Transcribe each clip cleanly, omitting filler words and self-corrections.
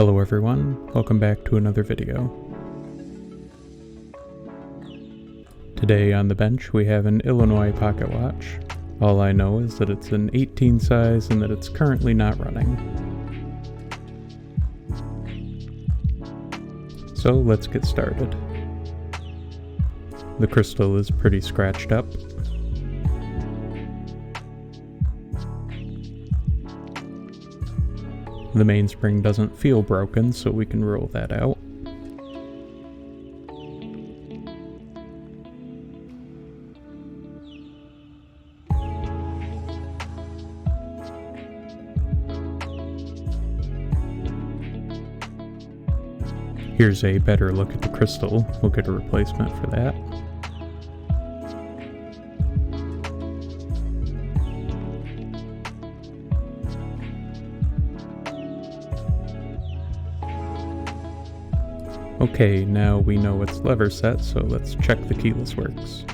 Hello everyone, welcome back to another video. Today on the bench we have an Illinois pocket watch. All I know is that it's an 18 size and that it's currently not running. So let's get started. The crystal is pretty scratched up. The mainspring doesn't feel broken, so we can rule that out. Here's a better look at the crystal. We'll get a replacement for that. Okay, now we know it's lever set, so let's check the keyless works.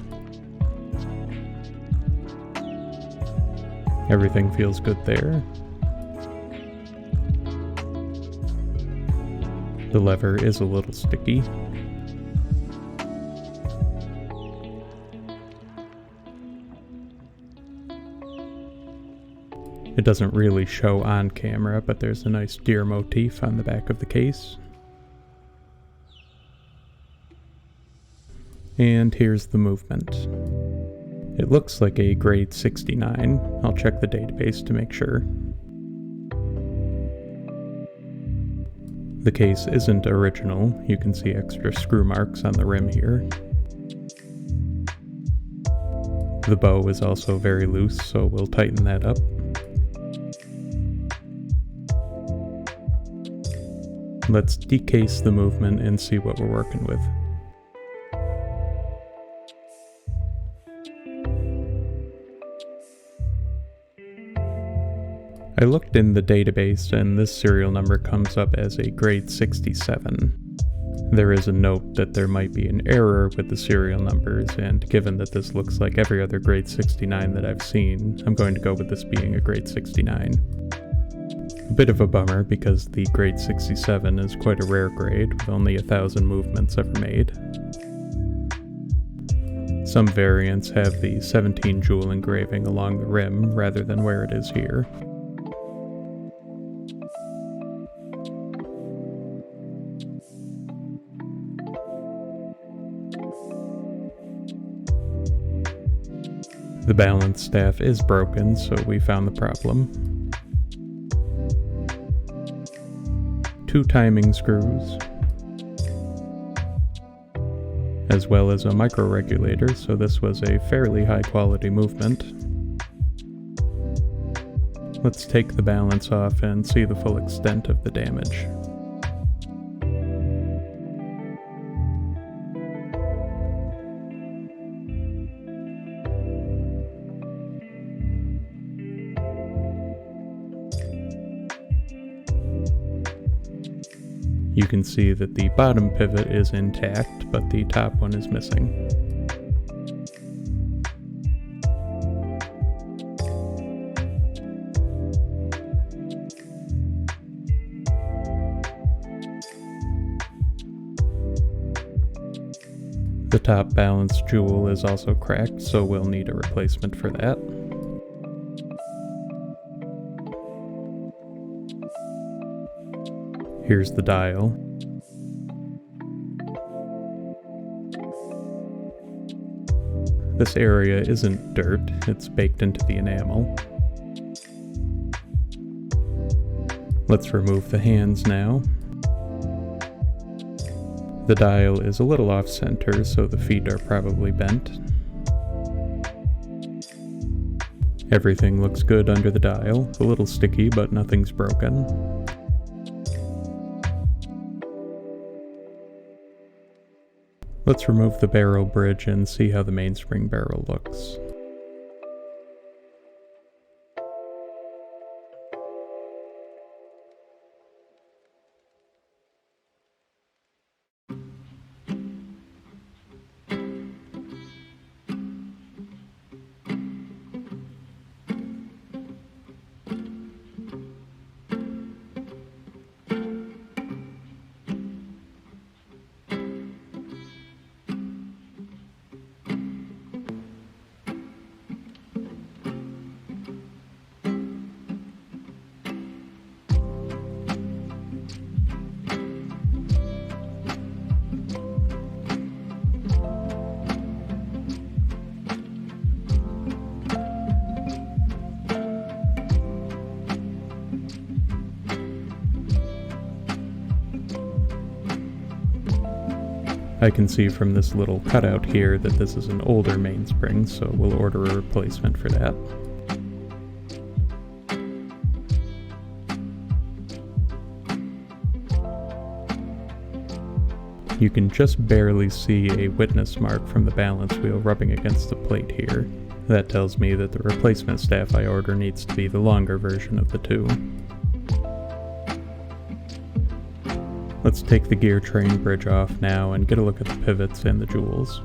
Everything feels good there. The lever is a little sticky. It doesn't really show on camera, but there's a nice deer motif on the back of the case. And here's the movement. It looks like a grade 69. I'll check the database to make sure. The case isn't original. You can see extra screw marks on the rim here. The bow is also very loose, so we'll tighten that up. Let's decase the movement and see what we're working with. I looked in the database and this serial number comes up as a grade 67. There is a note that there might be an error with the serial numbers, and given that this looks like every other grade 69 that I've seen, I'm going to go with this being a grade 69. A bit of a bummer because the grade 67 is quite a rare grade with only 1,000 movements ever made. Some variants have the 17 jewel engraving along the rim rather than where it is here. The balance staff is broken, so we found the problem. 2 timing screws, as well as a micro regulator, so this was a fairly high quality movement. Let's take the balance off and see the full extent of the damage. You can see that the bottom pivot is intact, but the top one is missing. The top balance jewel is also cracked, so we'll need a replacement for that. Here's the dial. This area isn't dirt, it's baked into the enamel. Let's remove the hands now. The dial is a little off center, so the feet are probably bent. Everything looks good under the dial, a little sticky but nothing's broken. Let's remove the barrel bridge and see how the mainspring barrel looks. I can see from this little cutout here that this is an older mainspring, so we'll order a replacement for that. You can just barely see a witness mark from the balance wheel rubbing against the plate here. That tells me that the replacement staff I order needs to be the longer version of the two. Let's take the gear train bridge off now and get a look at the pivots and the jewels.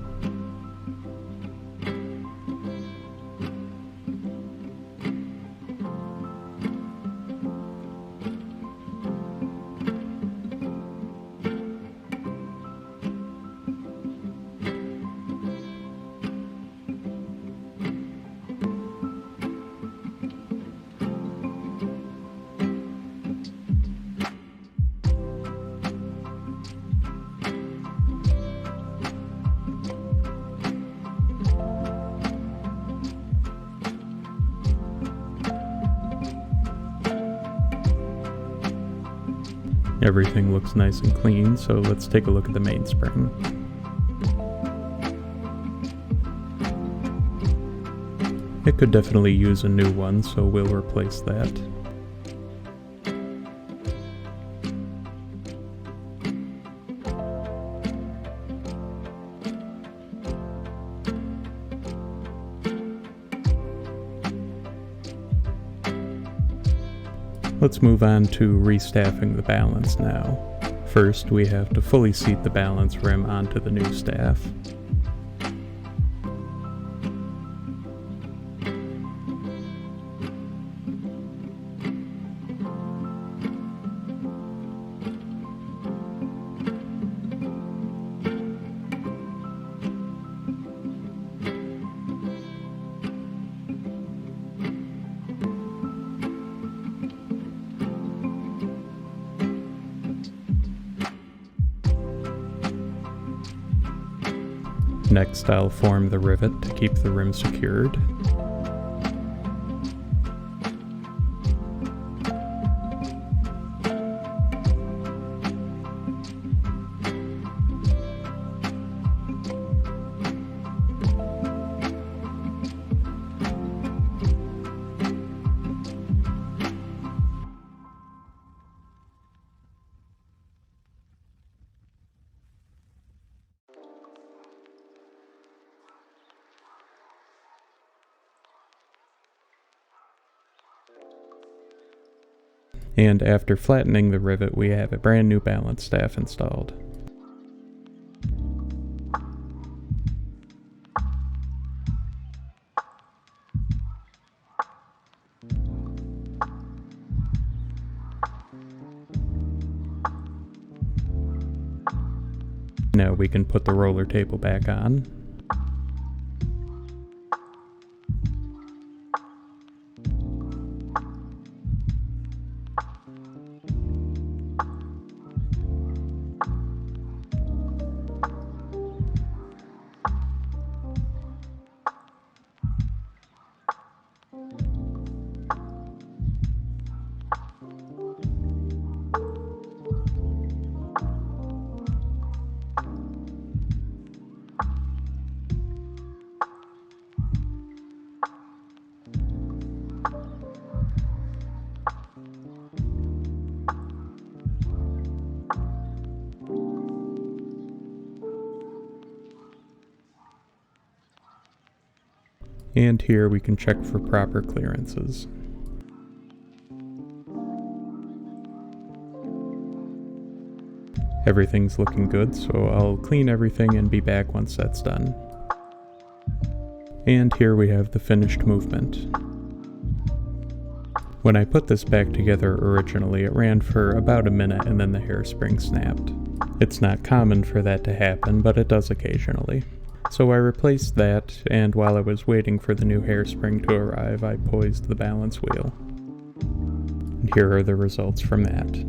Everything looks nice and clean, so let's take a look at the mainspring. It could definitely use a new one, so we'll replace that. Let's move on to restaffing the balance now. First, we have to fully seat the balance rim onto the new staff. Next, I'll form the rivet to keep the rim secured. And after flattening the rivet, we have a brand new balance staff installed. Now we can put the roller table back on. And here we can check for proper clearances. Everything's looking good, so I'll clean everything and be back once that's done. And here we have the finished movement. When I put this back together originally, it ran for about a minute and then the hairspring snapped. It's not common for that to happen, but it does occasionally. So I replaced that, and while I was waiting for the new hairspring to arrive, I poised the balance wheel. And here are the results from that.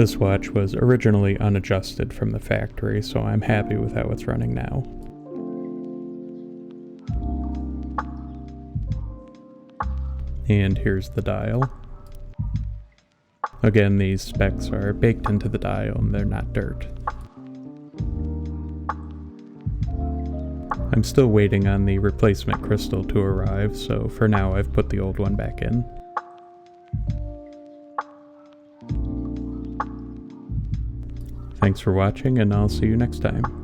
This watch was originally unadjusted from the factory, so I'm happy with how it's running now. And here's the dial. Again, these specs are baked into the dial and they're not dirt. I'm still waiting on the replacement crystal to arrive, so for now I've put the old one back in. Thanks for watching, and I'll see you next time.